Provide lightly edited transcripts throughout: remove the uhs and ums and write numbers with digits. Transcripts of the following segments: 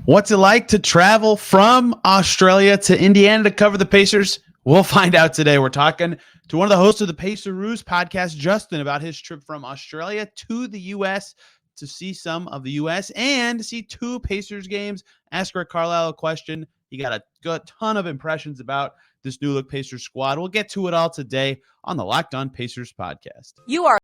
What's it like to travel from Australia to Indiana to cover the Pacers? We'll find out today. We're talking to one of the hosts of the Paceroos Podcast, Justin, about his trip from Australia to the U.S. to see some of the U.S. and see two Pacers games. Ask Rick Carlisle a question. He got a good ton of impressions about this new look Pacers squad. We'll get to it all today on the Locked On Pacers Podcast. You are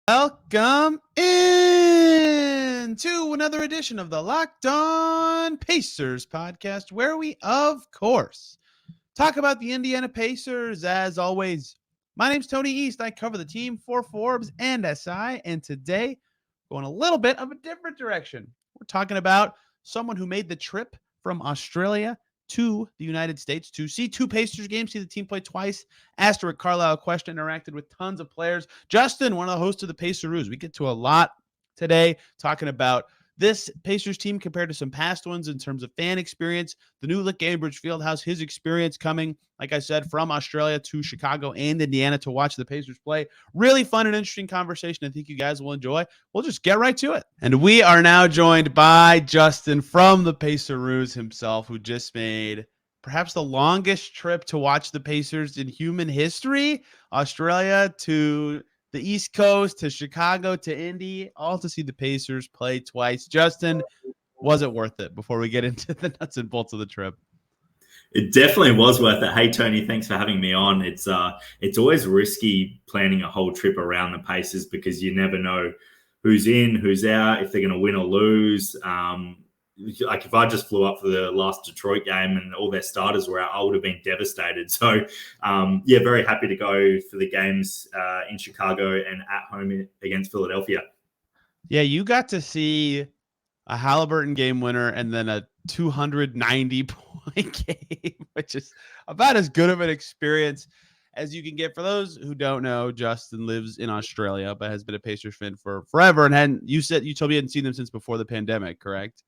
Welcome in to another edition of the Locked On Pacers podcast, where we, of course, talk about the Indiana Pacers. As always, my name's Tony East. I cover the team for Forbes and SI, and today, going a little bit of a different direction. We're talking about someone who made the trip from Australia to the United States to see two Pacers games, see the team play twice, asked Rick Carlisle a question, interacted with tons of players. Justin, one of the hosts of the Paceroos. We get to a lot today talking about this Pacers team compared to some past ones in terms of fan experience, the new look Gainbridge Fieldhouse, his experience coming, like I said, from Australia to Chicago and Indiana to watch the Pacers play. Really fun and interesting conversation. I think you guys will enjoy. We'll just get right to it. And we are now joined by Justin from the Paceroos himself, who just made perhaps the longest trip to watch the Pacers in human history. Australia to the East Coast, to Chicago, to Indy, all to see the Pacers play twice. Justin, was it worth it before we get into the nuts and bolts of the trip? It definitely was worth it. Hey, Tony, thanks for having me on. It's always risky planning a whole trip around the Pacers because you never know who's in, who's out, if they're going to win or lose. Like if I just flew up for the last Detroit game and all their starters were out, I would have been devastated. So, very happy to go for the games in Chicago and at home against Philadelphia. Yeah, you got to see a Haliburton game winner and then a 290-point game, which is about as good of an experience as you can get. For those who don't know, Justin lives in Australia, but has been a Pacers fan for forever. And you told me you hadn't seen them since before the pandemic, correct?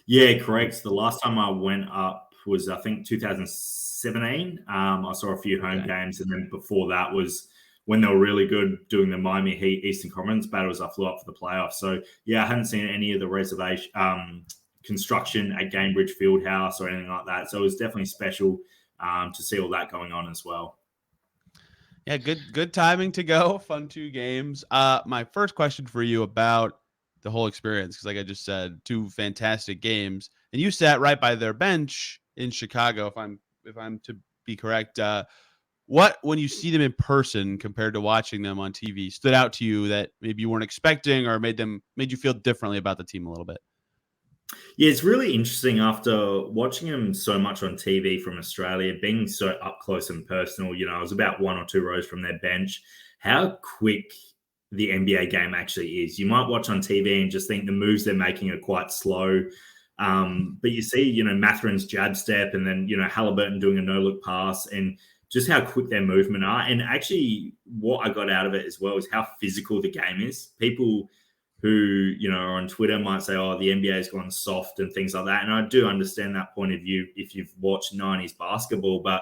Yeah, correct. The last time I went up was, I think, 2017. I saw a few home games, and then before that was when they were really good doing the Miami Heat Eastern Conference battles. I flew up for the playoffs. So, yeah, I hadn't seen any of the reservation construction at Gainbridge Fieldhouse or anything like that. So it was definitely special to see all that going on as well. Yeah, good timing to go. Fun two games. My first question for you about the whole experience, because like I just said, two fantastic games, and you sat right by their bench in Chicago, if I'm to be correct. What, when you see them in person compared to watching them on TV, stood out to you that maybe you weren't expecting or made you feel differently about the team a little bit? Yeah, it's really interesting after watching them so much on TV from Australia, being so up close and personal. You know, I was about one or two rows from their bench. How quick the NBA game actually is. You might watch on TV and just think the moves they're making are quite slow. But you see, Matherin's jab step and then, Haliburton doing a no-look pass and just how quick their movement are. And actually what I got out of it as well is how physical the game is. People who, are on Twitter might say, oh, the NBA has gone soft and things like that. And I do understand that point of view if you've watched 90s basketball, but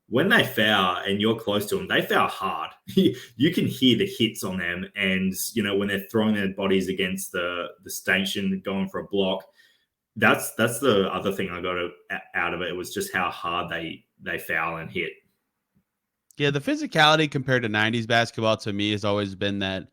when they foul and you're close to them, they foul hard. You can hear the hits on them. And, when they're throwing their bodies against the stanchion, going for a block, that's the other thing I got out of it. It was just how hard they foul and hit. Yeah, the physicality compared to 90s basketball to me has always been that,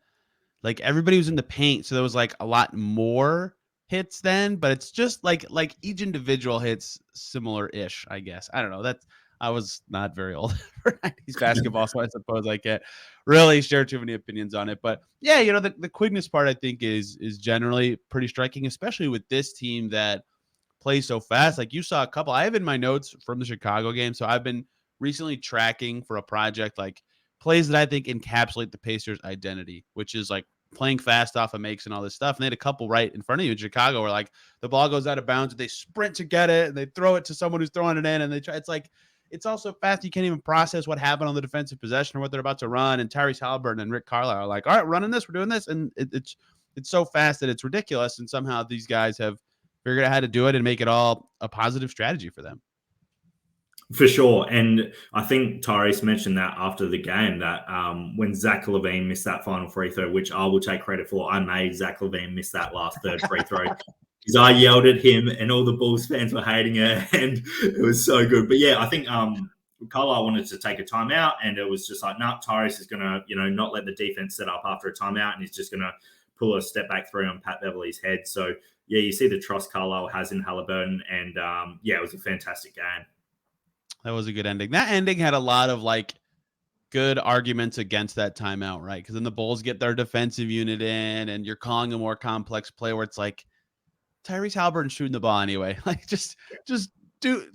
like, everybody was in the paint, so there was like a lot more hits then, but it's just like each individual hits similar-ish, I guess. I don't know. I was not very old for 90s basketball, so I suppose I can't really share too many opinions on it. But yeah, the quickness part I think is generally pretty striking, especially with this team that plays so fast. Like you saw a couple. I have in my notes from the Chicago game, so I've been recently tracking for a project like plays that I think encapsulate the Pacers' identity, which is like playing fast off of makes and all this stuff. And they had a couple right in front of you in Chicago where like the ball goes out of bounds, they sprint to get it, and they throw it to someone who's throwing it in, and they try. It's like it's also fast. You can't even process what happened on the defensive possession or what they're about to run. And Tyrese Haliburton and Rick Carlisle are like, all right, running this, we're doing this. And it's it's so fast that it's ridiculous. And somehow these guys have figured out how to do it and make it all a positive strategy for them. For sure. And I think Tyrese mentioned that after the game, that when Zach LaVine missed that final free throw, which I will take credit for, I made Zach LaVine miss that last third free throw because I yelled at him and all the Bulls fans were hating it, and it was so good. But yeah, I think Carlisle wanted to take a timeout, and it was just like, no, Tyrese is going to, not let the defense set up after a timeout, and he's just going to pull a step back three on Pat Beverly's head. So yeah, you see the trust Carlisle has in Haliburton, and it was a fantastic game. That was a good ending. That ending had a lot of good arguments against that timeout, right? Because then the Bulls get their defensive unit in, and you're calling a more complex play where it's like Tyrese Haliburton shooting the ball anyway. Just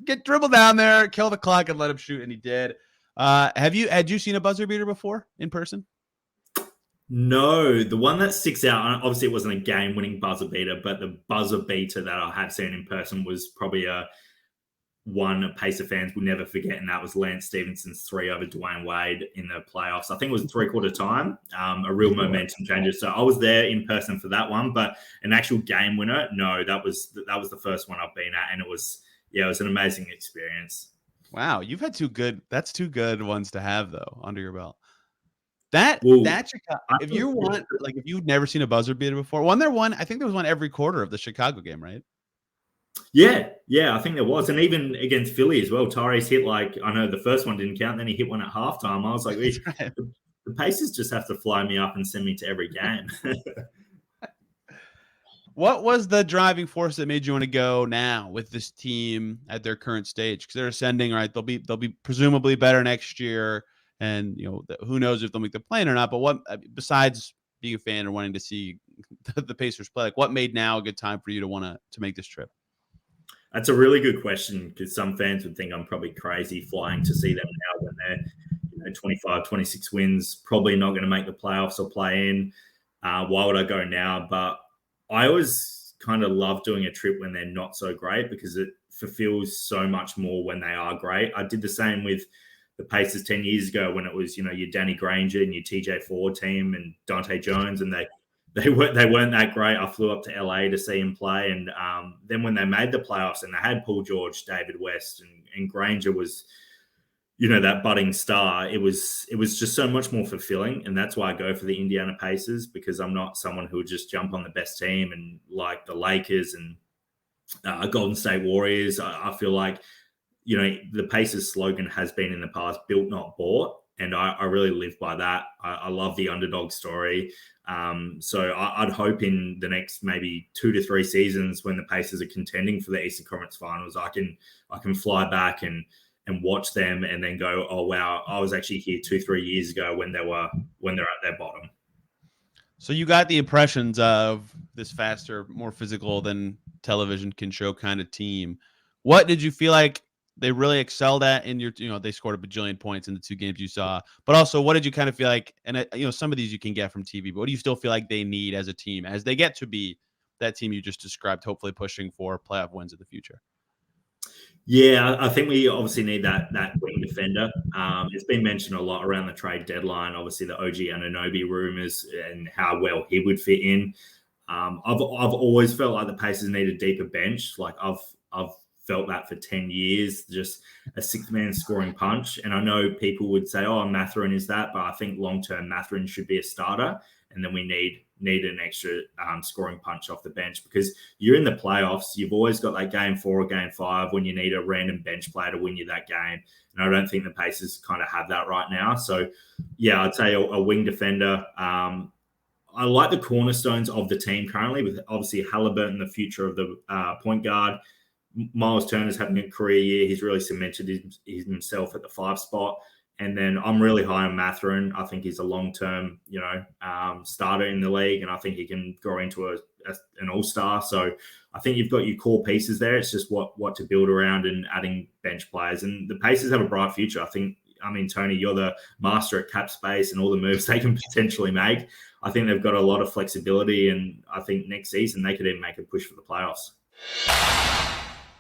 get dribble down there, kill the clock, and let him shoot, and he did. Had you seen a buzzer beater before in person? No, the one that sticks out, obviously it wasn't a game-winning buzzer beater, but the buzzer beater that I have seen in person was probably one Pacer fans will never forget, and that was Lance Stephenson's 3 over Dwayne Wade in the playoffs. I think it was 3/4 time, a real momentum changer. So I was there in person for that one, but an actual game winner, no, that was the first one I've been at, and it was an amazing experience. Wow, you've had two good ones to have though under your belt. That Chicago, if you've never seen a buzzer beater before, I think there was one every quarter of the Chicago game, right? Yeah, I think there was. And even against Philly as well, Tyrese hit I know the first one didn't count, then he hit one at halftime. I was like, right. The Pacers just have to fly me up and send me to every game. What was the driving force that made you want to go now with this team at their current stage? Because they're ascending, right? They'll be presumably better next year. And, who knows if they'll make the play or not. But what, besides being a fan and wanting to see the Pacers play, what made now a good time for you to want to make this trip? That's a really good question, because some fans would think I'm probably crazy flying to see them now when they're 25, 26 wins, probably not going to make the playoffs or play in. Why would I go now? But I always kind of love doing a trip when they're not so great, because it fulfills so much more when they are great. I did the same with the Pacers 10 years ago when it was, your Danny Granger and your TJ Ford team and Dante Jones, and they weren't that great. I flew up to LA to see him play. And then when they made the playoffs and they had Paul George, David West, and Granger was, that budding star, it was just so much more fulfilling. And that's why I go for the Indiana Pacers, because I'm not someone who would just jump on the best team and like the Lakers and Golden State Warriors. I feel like, the Pacers slogan has been in the past, built, not bought. And I really live by that. I love the underdog story. So I'd hope in the next maybe 2 to 3 seasons, when the Pacers are contending for the Eastern Conference Finals, I can fly back and watch them and then go, oh wow, I was actually here 2-3 years ago when they're at their bottom. So you got the impressions of this faster, more physical than television can show kind of team. What did you feel like they really excelled at in your, they scored a bajillion points in the 2 games you saw, but also what did you kind of feel like, and some of these you can get from TV, but what do you still feel like they need as a team as they get to be that team you just described, hopefully pushing for playoff wins in the future? Yeah, I think we obviously need that wing defender. It's been mentioned a lot around the trade deadline, obviously the OG Anunoby rumors and how well he would fit in. I've always felt like the Pacers need a deeper bench. Like I've felt that for 10 years, just a 6-man scoring punch. And I know people would say, oh, Mathurin is that, but I think long-term Mathurin should be a starter. And then we need an extra scoring punch off the bench, because you're in the playoffs. You've always got that game 4 or game 5 when you need a random bench player to win you that game. And I don't think the Pacers kind of have that right now. So yeah, I'd say a wing defender. I like the cornerstones of the team currently, with obviously Haliburton, the future of the point guard. Miles Turner's having a career year. He's really cemented himself at the 5 spot. And then I'm really high on Mathurin. I think he's a long-term, starter in the league, and I think he can grow into an all-star. So I think you've got your core pieces there. It's just what to build around and adding bench players. And the Pacers have a bright future. Tony, you're the master at cap space and all the moves they can potentially make. I think they've got a lot of flexibility, and I think next season they could even make a push for the playoffs.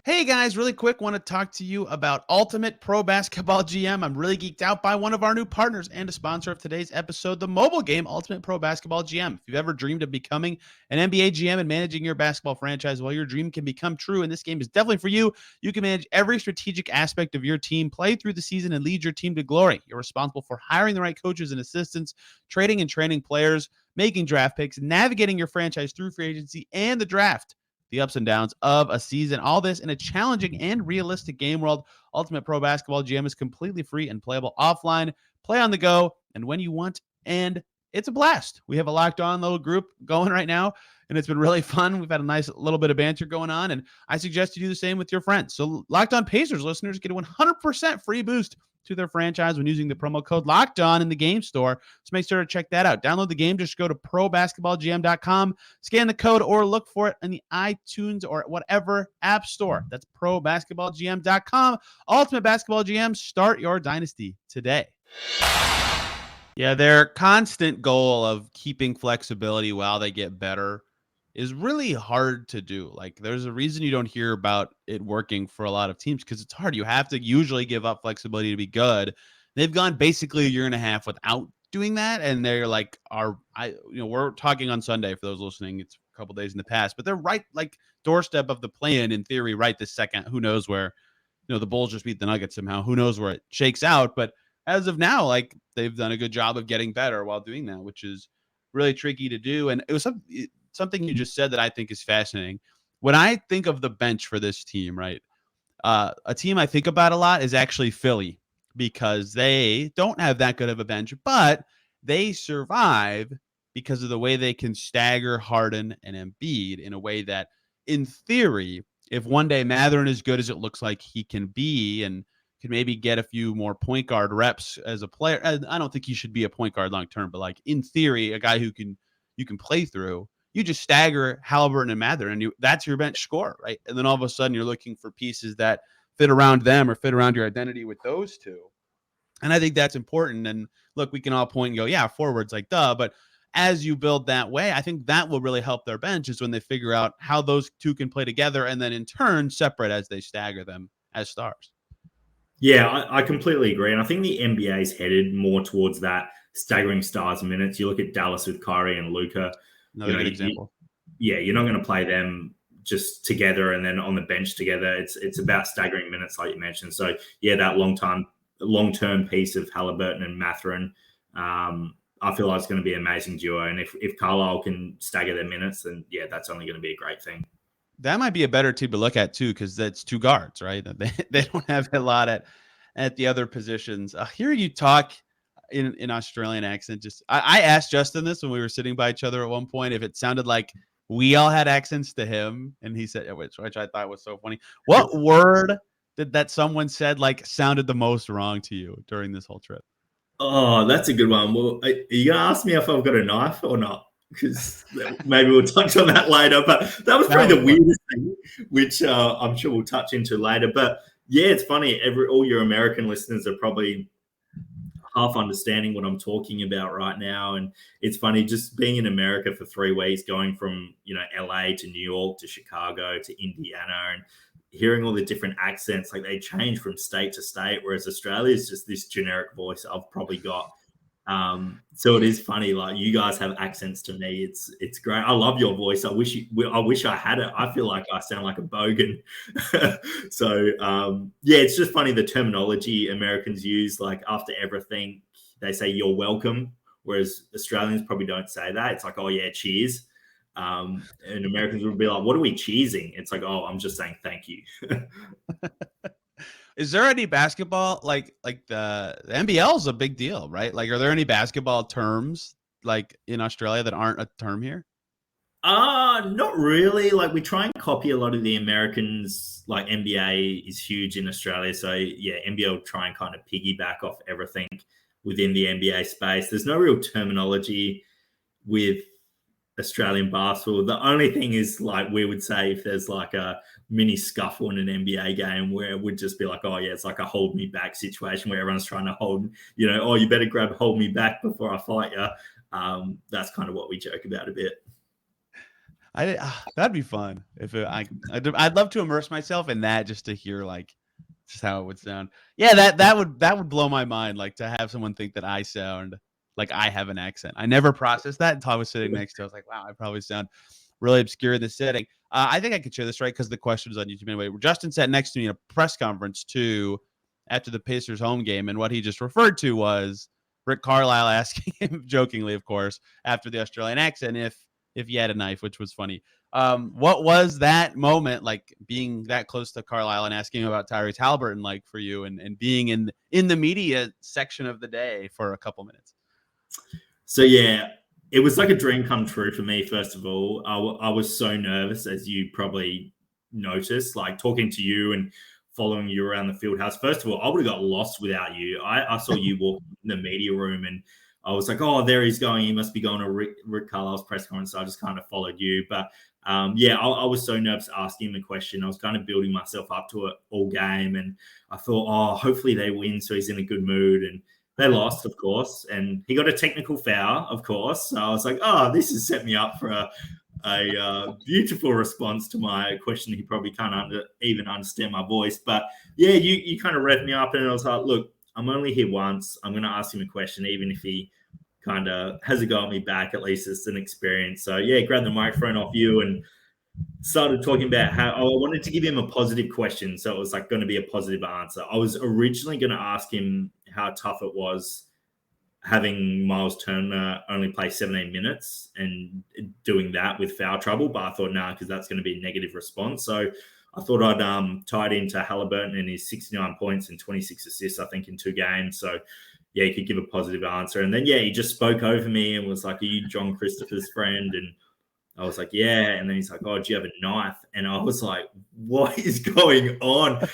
Hey guys, really quick, want to talk to you about Ultimate Pro Basketball GM. I'm really geeked out by one of our new partners and a sponsor of today's episode, the mobile game Ultimate Pro Basketball GM. If you've ever dreamed of becoming an NBA GM and managing your basketball franchise, well, your dream can become true, and this game is definitely for you. You can manage every strategic aspect of your team, play through the season, and lead your team to glory. You're responsible for hiring the right coaches and assistants, trading and training players, making draft picks, navigating your franchise through free agency and the draft. The ups and downs of a season, all this in a challenging and realistic game world. Ultimate Pro Basketball GM is completely free and playable offline, play on the go, and when you want, and it's a blast. We have a locked on little group going right now, and it's been really fun. We've had a nice little bit of banter going on, and I suggest you do the same with your friends. So Locked On Pacers listeners get a 100% free boost to their franchise when using the promo code Locked On in the game store. So make sure to check that out. Download the game. Just go to probasketballgm.com, scan the code, or look for it in the iTunes or whatever app store. That's probasketballgm.com. Ultimate Basketball GM. Start your dynasty today. Yeah, their constant goal of keeping flexibility while they get better is really hard to do. Like, there's a reason you don't hear about it working for a lot of teams because it's hard. You have to usually give up flexibility to be good. They've gone basically a year and a half without doing that, and they're like, we're talking on Sunday for those listening. It's a couple days in the past, but they're right, like doorstep of the play-in in theory, right this second. Who knows where? The Bulls just beat the Nuggets somehow. Who knows where it shakes out? But as of now, like, they've done a good job of getting better while doing that, which is really tricky to do. And it was something you just said that I think is fascinating. When I think of the bench for this team, right? A team I think about a lot is actually Philly because they don't have that good of a bench, but they survive because of the way they can stagger Harden and Embiid in a way that, in theory, if one day Mathurin is good as it looks like he can be and can maybe get a few more point guard reps as a player. I don't think he should be a point guard long term, but like in theory, a guy who you can play through. You just stagger Haliburton and Mathurin, and that's your bench score, right? And then all of a sudden, you're looking for pieces that fit around them or fit around your identity with those two. And I think that's important. And look, we can all point and go, yeah, forwards, like duh. But as you build that way, I think that will really help their bench is when they figure out how those two can play together and then in turn separate as they stagger them as stars. Yeah, I completely agree. And I think the NBA is headed more towards that staggering stars minutes. You look at Dallas with Kyrie and Luka. Another good example. You're not going to play them just together and then on the bench together. It's about staggering minutes, like you mentioned. So, yeah, that long-term piece of Haliburton and Mathurin, I feel like it's going to be an amazing duo. And if Carlisle can stagger their minutes, then, yeah, that's only going to be a great thing. That might be a better team to look at, too, because that's two guards, right? They don't have a lot at the other positions. Hearing you talk in Australian accent, I asked Justin this when we were sitting by each other at one point, if it sounded like we all had accents to him, and he said, which I thought was so funny. What word did that someone said like sounded the most wrong to you during this whole trip? Oh, that's a good one. Well, are you going to ask me if I've got a knife or not? Because maybe we'll touch on that later. But that was probably the weirdest thing, which I'm sure we'll touch into later. But yeah, it's funny. All your American listeners are probably half understanding what I'm talking about right now. And it's funny just being in America for 3 weeks, going from, LA to New York to Chicago to Indiana, and hearing all the different accents, like they change from state to state, whereas Australia is just this generic voice I've probably got. So it is funny, like you guys have accents to me. It's great. I love your voice. I wish I had it. I feel like I sound like a bogan. So yeah, it's just funny the terminology Americans use. Like after everything, they say you're welcome, whereas Australians probably don't say that. It's like, oh yeah, cheers. And Americans would be like, what are we cheesing? It's like, oh, I'm just saying thank you. Is there any basketball like the NBL is a big deal, right? Like, are there any basketball terms like in Australia that aren't a term here? Not really. Like we try and copy a lot of the Americans. Like NBA is huge in Australia, so yeah, NBL will try and kind of piggyback off everything within the NBA space. There's no real terminology with Australian basketball. The only thing is, like, we would say if there's like a mini scuffle in an NBA game where it would just be like, oh yeah, it's like a hold me back situation where everyone's trying to hold, oh, you better hold me back before I fight you. That's kind of what we joke about a bit. That'd be fun if I'd love to immerse myself in that just to hear like just how it would sound. Yeah, that would blow my mind. Like to have someone think that I sound like I have an accent. I never processed that until I was sitting next to. I was like, wow, I probably sound really obscure in this setting. I think I could share this right because the question is on YouTube anyway. Justin sat next to me in a press conference too after the Pacers home game, and what he just referred to was Rick Carlisle asking him jokingly, of course, after the Australian accent if he had a knife, which was funny. What was that moment like being that close to Carlisle and asking about Tyrese Haliburton like for you and being in the media section of the day for a couple minutes? So yeah, it was like a dream come true for me. First of all, I was so nervous, as you probably noticed, like talking to you and following you around the field house. First of all, I would have got lost without you. I saw you walk in the media room and I was like, oh, there he's going. He must be going to Rick Carlisle's press conference. So I just kind of followed you. But yeah, I was so nervous asking him the question. I was kind of building myself up to it all game. And I thought, oh, hopefully they win. So he's in a good mood. And they lost, of course. And he got a technical foul, of course. So I was like, oh, this has set me up for a beautiful response to my question. He probably can't even understand my voice. But yeah, you kind of revved me up. And I was like, look, I'm only here once. I'm going to ask him a question, even if he kind of has a go at me back. At least it's an experience. So yeah, grabbed the microphone off you and started talking about how I wanted to give him a positive question. So it was like going to be a positive answer. I was originally going to ask him how tough it was having Miles Turner only play 17 minutes and doing that with foul trouble. But I thought, nah, because that's going to be a negative response. So I thought I'd tie it into Haliburton and his 69 points and 26 assists, I think, in 2 games. So yeah, he could give a positive answer. And then, yeah, he just spoke over me and was like, are you John Christopher's friend? And I was like, yeah. And then he's like, oh, do you have a knife? And I was like, what is going on?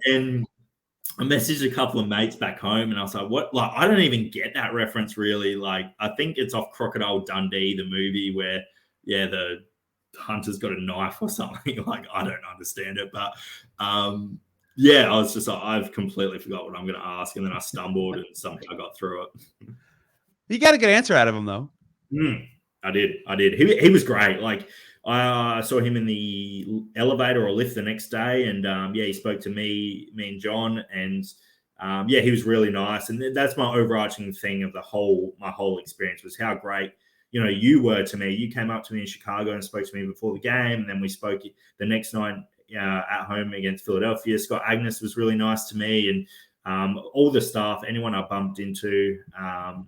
And I messaged a couple of mates back home and I was like, what? Like, I don't even get that reference really. Like, I think it's off Crocodile Dundee, the movie where, yeah, the hunter's got a knife or something. Like, I don't understand it. But yeah, I was just like, I've completely forgot what I'm going to ask. And then I stumbled and somehow I got through it. You got a good answer out of him, though. I did. He was great. Like, I saw him in the elevator or lift the next day. And, yeah, he spoke to me and John. And, yeah, he was really nice. And that's my overarching thing of my whole experience was how great, you know, you were to me. You came up to me in Chicago and spoke to me before the game. And then we spoke the next night at home against Philadelphia. Scott Agnes was really nice to me. And all the staff, anyone I bumped into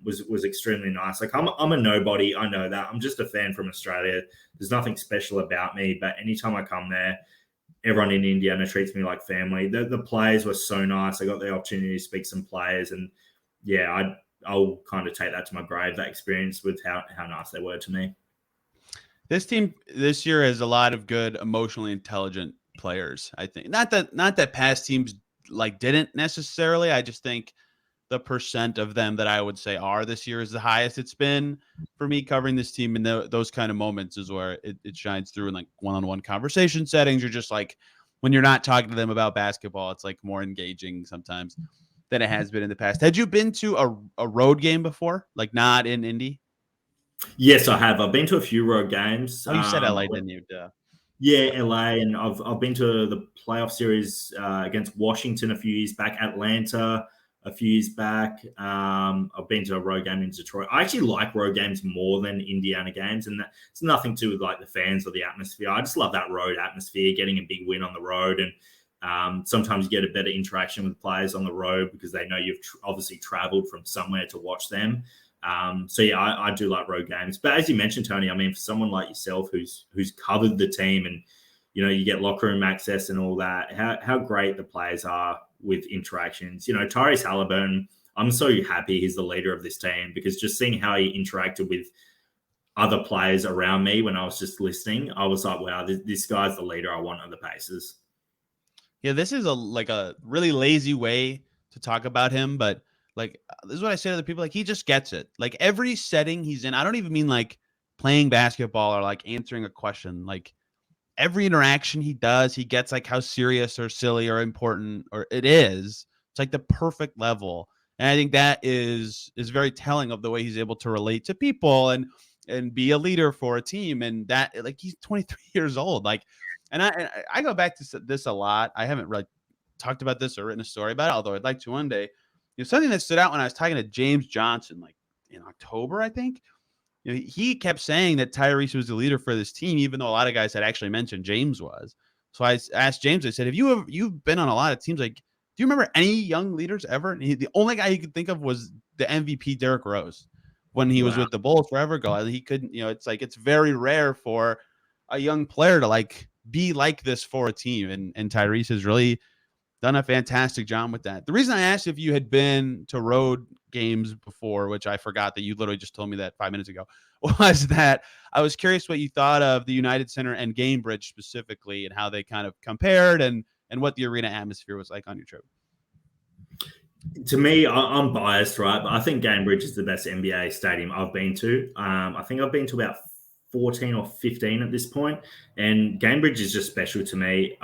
was extremely nice. Like I'm a nobody. I know that. I'm just a fan from Australia. There's nothing special about me. But anytime I come there, everyone in Indiana treats me like family. The players were so nice. I got the opportunity to speak to some players. And yeah, I'll kind of take that to my grave, that experience with how nice they were to me. This team this year has a lot of good, emotionally intelligent players, I think. Not that past teams like didn't necessarily. I just think the percent of them that I would say are this year is the highest it's been for me covering this team. And those kind of moments is where it shines through in like one-on-one conversation settings. You're just like, when you're not talking to them about basketball, it's like more engaging sometimes than it has been in the past. Had you been to a road game before? Like not in Indy? Yes, I have. I've been to a few road games. Oh, you said LA, didn't you? Duh. Yeah, LA, and I've been to the playoff series against Washington a few years back, Atlanta a few years back. I've been to a road game in Detroit. I actually like road games more than Indiana games, and it's nothing to do with like the fans or the atmosphere. I just love that road atmosphere, getting a big win on the road, and sometimes you get a better interaction with players on the road because they know you've obviously traveled from somewhere to watch them. So yeah, I do like road games. But as you mentioned, Tony, I mean, for someone like yourself who's covered the team and you know you get locker room access and all that, how great the players are with interactions. You know, Tyrese Haliburton, I'm so happy he's the leader of this team because just seeing how he interacted with other players around me when I was just listening, I was like, wow, this guy's the leader I want on the Pacers. Yeah, this is a really lazy way to talk about him, but like this is what I say to the people. Like he just gets it. Like every setting he's in, I don't even mean like playing basketball or like answering a question. Like every interaction he does, he gets like how serious or silly or important or it is. It's like the perfect level, and I think that is very telling of the way he's able to relate to people. And and be a leader for a team. And that, like, he's 23 years old. Like, and I go back to this a lot. I haven't really talked about this or written a story about it, although I'd like to one day. Something that stood out when I was talking to James Johnson, like in October, I think. He kept saying that Tyrese was the leader for this team, even though a lot of guys had actually mentioned James was. So I asked James, I said, you've been on a lot of teams, like, do you remember any young leaders ever? And the only guy he could think of was the MVP Derrick Rose when he was with the Bulls forever ago. He couldn't, it's like, it's very rare for a young player to like be like this for a team. And Tyrese has really done a fantastic job with that. The reason I asked if you had been to road games before, which I forgot that you literally just told me that 5 minutes ago, was that I was curious what you thought of the United Center and Gamebridge specifically, and how they kind of compared, and what the arena atmosphere was like on your trip. To me, I'm biased, right? But I think Gamebridge is the best NBA stadium I've been to. I think I've been to about 14 or 15 at this point, and Gamebridge is just special to me.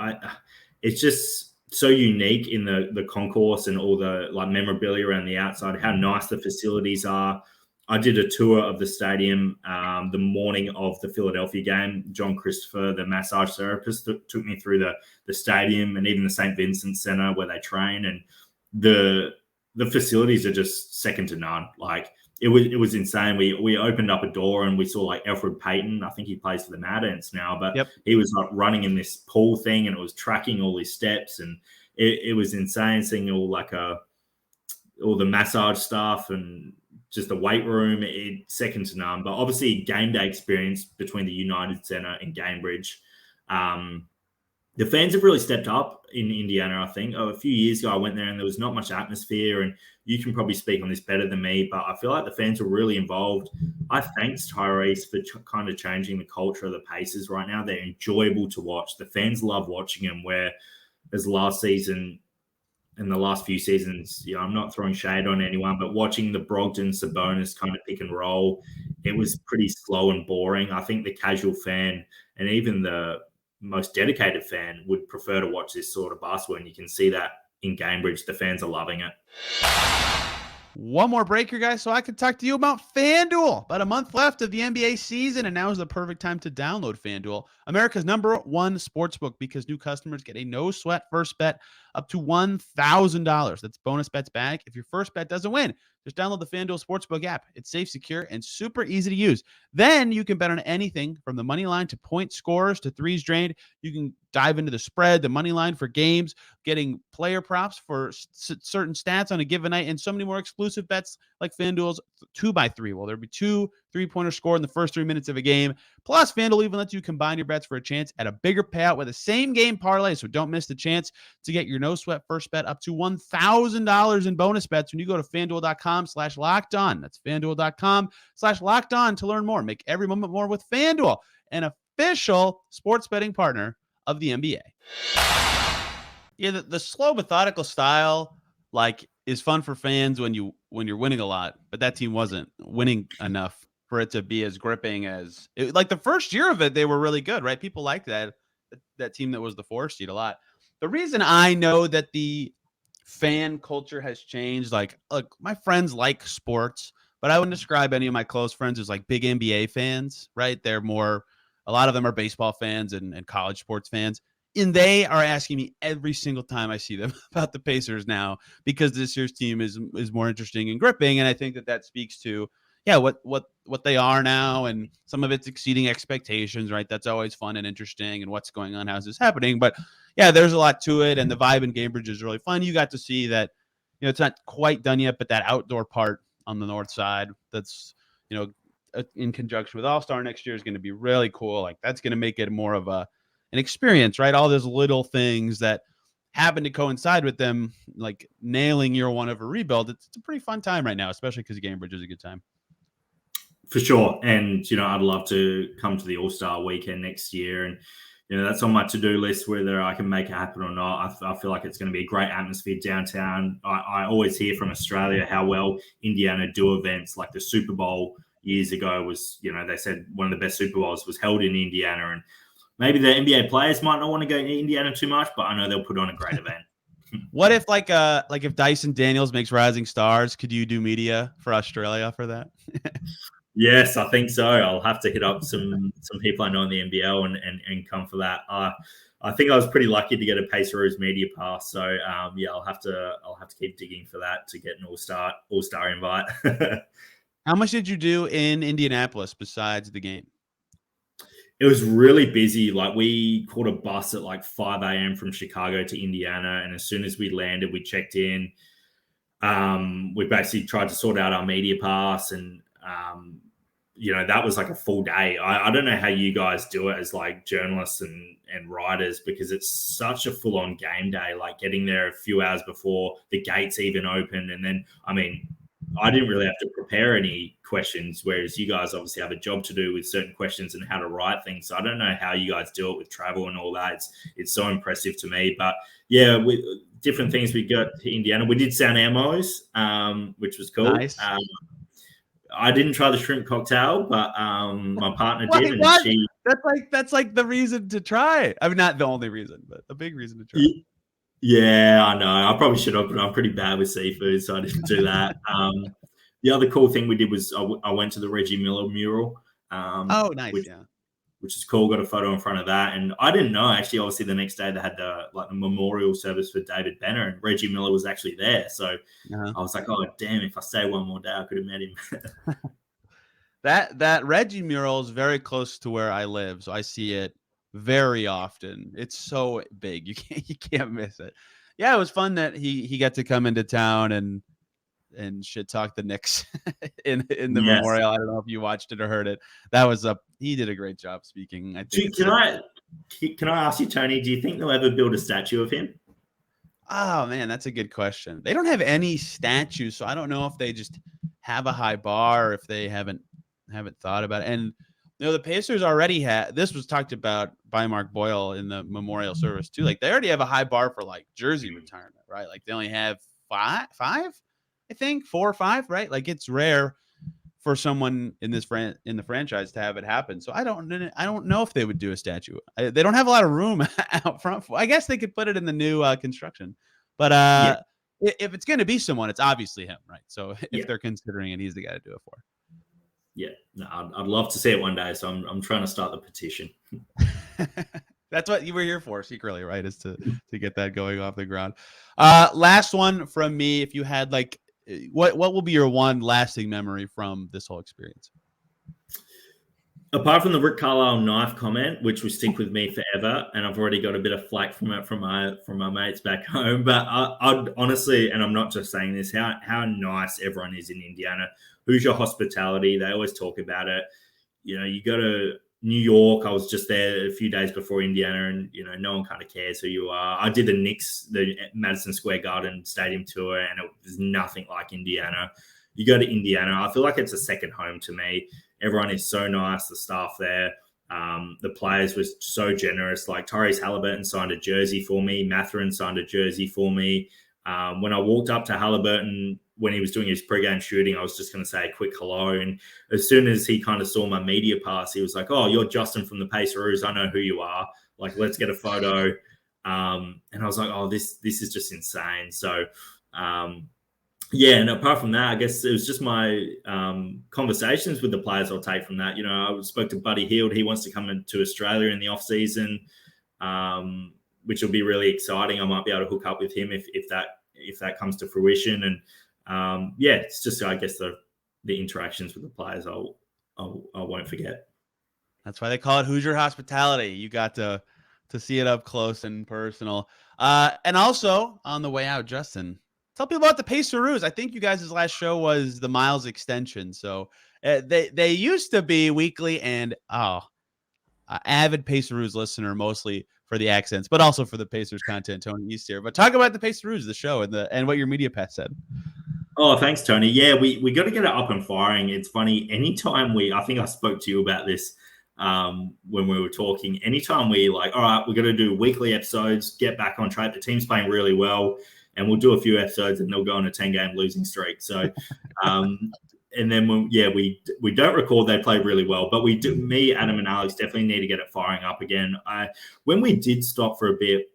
It's just so unique in the concourse and all the like memorabilia around the outside, how nice the facilities are. I did a tour of the stadium the morning of the Philadelphia game. John Christopher, the massage therapist, took me through the stadium and even the St. Vincent Center where they train. And the facilities are just second to none. Like it was insane. We opened up a door and we saw like Elfrid Payton. I think he plays for the Mad Ants now, but he was like running in this pool thing and it was tracking all his steps, and it was insane seeing all the massage stuff and just the weight room. Second to none. But obviously game day experience between the United Center and Gamebridge. The fans have really stepped up in Indiana, I think. A few years ago, I went there and there was not much atmosphere, and you can probably speak on this better than me, but I feel like the fans were really involved. I thanks Tyrese for kind of changing the culture of the Pacers right now. They're enjoyable to watch. The fans love watching them, whereas last season and the last few seasons, I'm not throwing shade on anyone, but watching the Brogdon-Sabonis kind of pick and roll, it was pretty slow and boring. I think the casual fan and even the most dedicated fan would prefer to watch this sort of basketball, and you can see that in Gamebridge. The fans are loving it. One more break here, guys, so I can talk to you about FanDuel. About a month left of the NBA season, and now is the perfect time to download FanDuel, America's #1 sportsbook, because new customers get a no-sweat first bet up to $1,000. That's bonus bets back if your first bet doesn't win. Just download the FanDuel Sportsbook app. It's safe, secure, and super easy to use. Then you can bet on anything from the money line to point scores to threes drained. You can dive into the spread, the money line for games, getting player props for certain stats on a given night, and so many more exclusive bets like FanDuel's 2x3. Well, there'll be 2 3-pointers scored in the first 3 minutes of a game. Plus, FanDuel even lets you combine your bets for a chance at a bigger payout with a same-game parlay, so don't miss the chance to get your no-sweat first bet up to $1,000 in bonus bets when you go to FanDuel.com/LockedOn. That's FanDuel.com/LockedOn to learn more. Make every moment more with FanDuel, an official sports betting partner of the NBA. Yeah, the slow, methodical style, like, is fun for fans when you're winning a lot, but that team wasn't winning enough for it to be as gripping as it. Like the first year of it, they were really good, right? People liked that team that was the 4 seed a lot. The reason I know that the fan culture has changed, like, look, my friends like sports, but I wouldn't describe any of my close friends as like big NBA fans, right? They're more, a lot of them are baseball fans and college sports fans. And they are asking me every single time I see them about the Pacers now, because this year's team is more interesting and gripping. And I think that speaks to, what they are now, and some of it's exceeding expectations, right? That's always fun and interesting, and what's going on, how's this happening? But yeah, there's a lot to it, and the vibe in Gamebridge is really fun. You got to see that, it's not quite done yet, but that outdoor part on the north side, that's, in conjunction with All-Star next year, is going to be really cool. Like, that's going to make it more of an experience, right? All those little things that happen to coincide with them, like nailing year one of a rebuild. It's a pretty fun time right now, especially because Gamebridge is a good time. For sure. And, I'd love to come to the All-Star weekend next year. And, that's on my to-do list, whether I can make it happen or not. I feel like it's going to be a great atmosphere downtown. I always hear from Australia how well Indiana do events. Like the Super Bowl years ago was, they said one of the best Super Bowls was held in Indiana. And maybe the NBA players might not want to go to Indiana too much, but I know they'll put on a great event. What if like if Dyson Daniels makes Rising Stars, could you do media for Australia for that? Yes, I think so. I'll have to hit up some people I know in the NBL and come for that. I think I was pretty lucky to get a Paceroos media pass, so yeah, I'll have to keep digging for that to get an all-star invite. How much did you do in Indianapolis besides the game? It was really busy. Like, we caught a bus at like 5 a.m. from Chicago to Indiana, and as soon as we landed, we checked in. We basically tried to sort out our media pass, and that was like a full day. I don't know how you guys do it as like journalists and writers, because it's such a full-on game day, like getting there a few hours before the gates even open. And then, I didn't really have to prepare any questions, whereas you guys obviously have a job to do with certain questions and how to write things. So I don't know how you guys do it with travel and all that. It's so impressive to me. But yeah, with different things, we got to Indiana. We did San Amos, which was cool. Nice. I didn't try the shrimp cocktail, but my partner did, and what? she. That's like the reason to try. I mean, not the only reason, but a big reason to try. Yeah, I know. I probably should have, but I'm pretty bad with seafood, so I didn't do that. The other cool thing we did was I went to the Reggie Miller mural. Oh, nice, which is cool. Got a photo in front of that, and I didn't know, actually. Obviously, the next day they had the memorial service for David Benner, and Reggie Miller was actually there. So I was like, oh damn! If I stay one more day, I could have met him. That Reggie mural is very close to where I live, so I see it very often. It's so big, you can't miss it. Yeah, it was fun that he got to come into town and shit talk the Knicks in the memorial. I don't know if you watched it or heard it. That was he did a great job speaking. I think. Can I ask you, Tony? Do you think they'll ever build a statue of him? Oh man, that's a good question. They don't have any statues, so I don't know if they just have a high bar or if they haven't thought about it. And the Pacers already had, this was talked about by Mark Boyle in the memorial service too. Like, they already have a high bar for like jersey retirement, right? Like, they only have five, I think 4 or 5, right? Like, it's rare for someone in the franchise to have it happen. So I don't know if they would do a statue. They don't have a lot of room out front. I guess they could put it in the new construction, but if it's going to be someone, it's obviously him, right? So if they're considering it, he's the guy to do it for. Yeah, no, I'd love to see it one day. So I'm trying to start the petition. That's what you were here for, secretly, right? Is to get that going off the ground. Last one from me. If you had what will be your one lasting memory from this whole experience? Apart from the Rick Carlisle knife comment, which will stick with me forever, and I've already got a bit of flack from it from my mates back home. But I'd honestly, and I'm not just saying this, how nice everyone is in Indiana. Hoosier hospitality. They always talk about it. You go to New York. I was just there a few days before Indiana, and no one kind of cares who you are. I did the Madison Square Garden Stadium tour, and it was nothing like Indiana. You go to Indiana, I feel like it's a second home to me. Everyone is so nice. The staff there, the players were so generous. Like, Tyrese Haliburton signed a jersey for me. Mathurin signed a jersey for me. When I walked up to Haliburton when he was doing his pregame shooting, I was just going to say a quick hello. And as soon as he kind of saw my media pass, he was like, "Oh, you're Justin from the Paceroos. I know who you are. Like, let's get a photo." And I was like, "Oh, this is just insane." So, yeah. And apart from that, I guess it was just my conversations with the players I'll take from that. I spoke to Buddy Hield. He wants to come into Australia in the off season, which will be really exciting. I might be able to hook up with him if that comes to fruition. And it's just, I guess, the interactions with the players I won't forget. That's why they call it Hoosier hospitality. You got to see it up close and personal. And also, on the way out, Justin, tell people about the Paceroos. I think you guys' last show was the Miles extension. So they used to be weekly, and avid Paceroos listener, mostly for the accents, but also for the Pacers content. Tony East here. But talk about the Paceroos, the show, and what your media pass said. Oh, thanks, Tony. Yeah, we got to get it up and firing. It's funny. Anytime I think I spoke to you about this when we were talking. Anytime we all right, we're going to do weekly episodes, get back on track. The team's playing really well, and we'll do a few episodes, and they'll go on a 10-game losing streak. So, and then we don't record, they play really well, but we do. Me, Adam, and Alex definitely need to get it firing up again. When we did stop for a bit,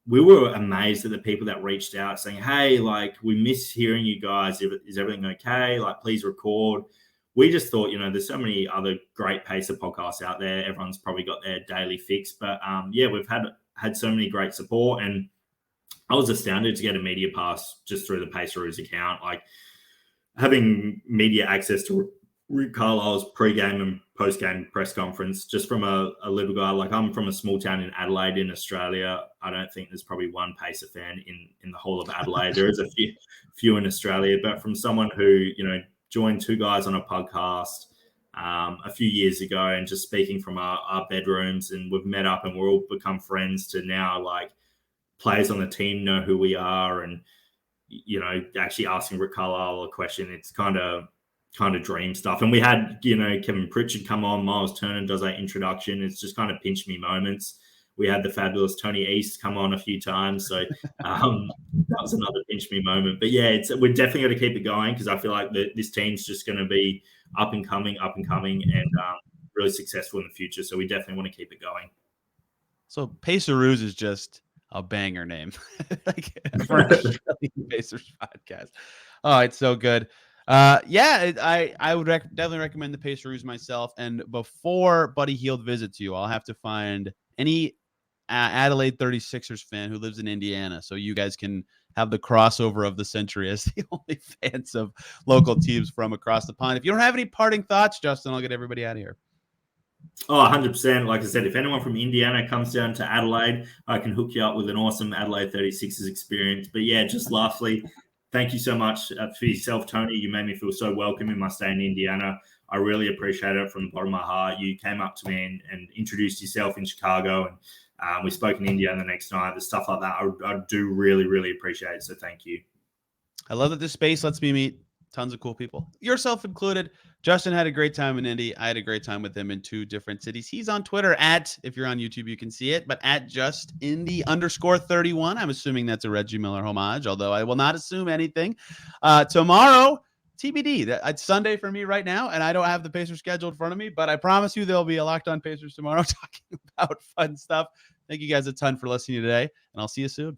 we were amazed at the people that reached out saying, "Hey, we miss hearing you guys. Is everything okay? Please record." we just thought, there's so many other great Pacer podcasts out there. Everyone's probably got their daily fix, but we've had so many great support, and I was astounded to get a media pass just through the Paceroos account. Like, having media access to Rick Carlisle's pre-game and post-game press conference, just from a little guy. Like, I'm from a small town in Adelaide in Australia. I don't think there's probably one Pacer fan in the whole of Adelaide. There is a few in Australia, but from someone who, joined two guys on a podcast a few years ago, and just speaking from our bedrooms, and we've met up and we're all become friends, to now, like, players on the team know who we are, and actually asking Rick Carlisle a question. It's kind of dream stuff. And we had Kevin Pritchard come on, Miles Turner does our introduction. It's just kind of pinch me moments. We had the fabulous Tony East come on a few times, so that was another pinch me moment. But yeah, we're definitely going to keep it going, because I feel like this team's just going to be up and coming, and really successful in the future. So we definitely want to keep it going. So Paceroos is just a banger name, like, for an Australian Pacers podcast. Oh, it's so good. I would definitely recommend the Paceroos myself. And before Buddy Hield visits you, I'll have to find any Adelaide 36ers fan who lives in Indiana, so you guys can have the crossover of the century as the only fans of local teams from across the pond. If you don't have any parting thoughts, Justin, I'll get everybody out of here. Oh, 100%. Like I said, if anyone from Indiana comes down to Adelaide, I can hook you up with an awesome Adelaide 36ers experience. But yeah, just lastly, thank you so much for yourself, Tony. You made me feel so welcome in my stay in Indiana. I really appreciate it from the bottom of my heart. You came up to me and introduced yourself in Chicago, and we spoke in Indiana the next night. The stuff like that, I do really, really appreciate it. So thank you. I love that this space lets me meet tons of cool people, yourself included. Justin had a great time in Indy. I had a great time with him in 2 different cities. He's on Twitter if you're on YouTube, you can see it, but at @justindy_31. I'm assuming that's a Reggie Miller homage, although I will not assume anything. Tomorrow, TBD. It's Sunday for me right now, and I don't have the Pacers schedule in front of me, but I promise you there'll be a Locked On Pacers tomorrow talking about fun stuff. Thank you guys a ton for listening today, and I'll see you soon.